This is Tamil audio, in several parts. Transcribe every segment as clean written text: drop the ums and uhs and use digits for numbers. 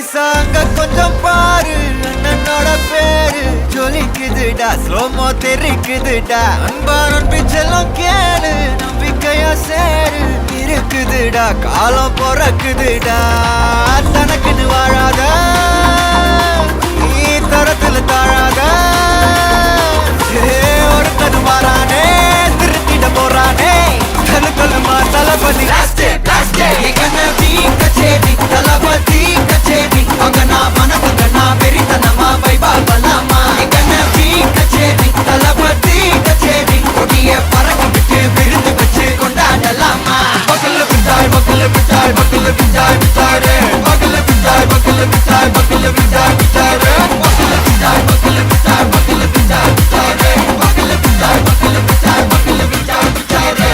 நைசாங்க கொஞ்சம் பாரு அண்ணனோட பேரு ஜொலிக்குதுடா ஸ்லோமோ தெரிக்குதுடா அன்பானன் பிச்செல்லாம் கேளு நம்பிக்கையா சேரு இருக்குதுடா காலம் பொறக்குதுடா தனக்குன்னு வாழாத நீ தரத்துல தாழாத ஒருத்தது மாறானே திருத்திட போறானே தலுக்கலுமா தளபதி கச்சேரி தளபதி கச்சேரி அங்கனா மனசுங்கனா வெறித்தனமா வைபா பலாமா கனவி கச்சேரி தளபதி கச்சேரி கொடிய பறக்க விட்டு விருந்து வச்சு கொண்டாடலாமா பக்கல்ல பிட்டாய் பக்கல்ல பிட்டாய் பக்கல்ல பிட்டாய் பிட்டாரே பக்கல்ல பிட்டாய் பக்கல்ல பிட்டாய் பக்கல்ல பிட்டாய் பிட்டாரே பக்கல்ல பிட்டாய் பக்கல்ல பிட்டாய் பக்கல்ல பிட்டாய் பிட்டாரே பக்கல்ல பிட்டாய் பக்கல்ல பிட்டாய் பக்கல்ல பிட்டாய் பிட்டாரே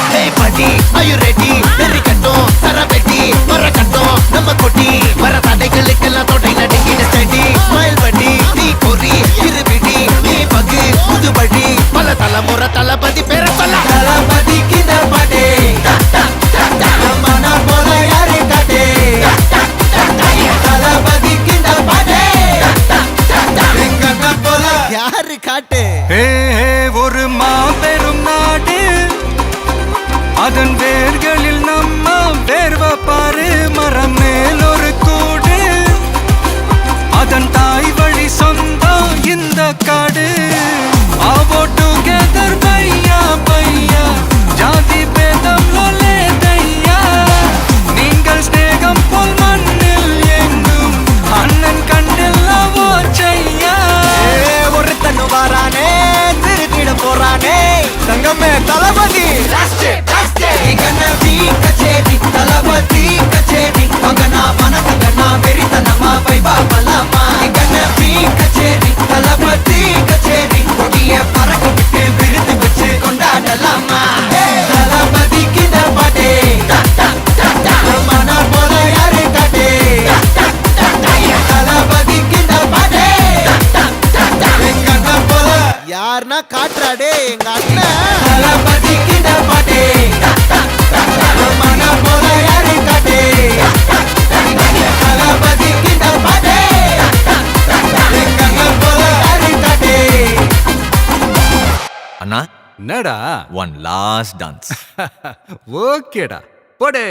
Are you ready? Very கட்டும் சரபெட்டி வர கட்டும் நம்ம கொட்டி வர தடைகளுக்கெல்லாம் தொடை நடுங்கின ஸ்டடி ஸ்மைல் படி நீ பொறி இருபிடி நீ பகு புதுபடி பல தலைமுறை தளபதி பேர சொல்ல தளபதிக்கு இந்த பாட்டே மன போல யாரு காட்டே தளபதிக்கு இந்த பாட்டே எங்க போல யாரு காட்டே ஒரு மாபெரும் நாடு அதன் வேர்களில் நம்ம வேர்வ பாரு மரம் மேல் ஒரு கூடு அதன் தாய் வழி சொந்தம் இந்த காடு ஆவோ டுகெதர் பையா பையா ஜாதி பேதம் லோலே தையா நீங்கள் ஸ்நேகம் போல் மண்ணில் எங்கும் அண்ணன் கண்டில்லவோ செய்யா ஒருத்தனு வாரானே திருத்திட போறானே தங்கமே தளபதி கச்சேரி தளபதி கச்சேரி மகனா மனசங்கனா வெறித்தனமா வைபா பலாமா கனவி கச்சேரி தளபதி கச்சேரி கொடிய பறக்க விட்டு விருந்து வச்சு கொண்டாடலாமா தளபதிக்கு இந்த பாட்டே மன போல யாரு காட்டே தளபதிக்கு இந்த பாட்டே எங்க அண்ணன் போல யாருன்னா காட்டுறாடே எங்க அண்ணன் தளபதிக்கு இந்த பாட்டே அண்ணா என்னடா one last dance. ஓகேடா போடே.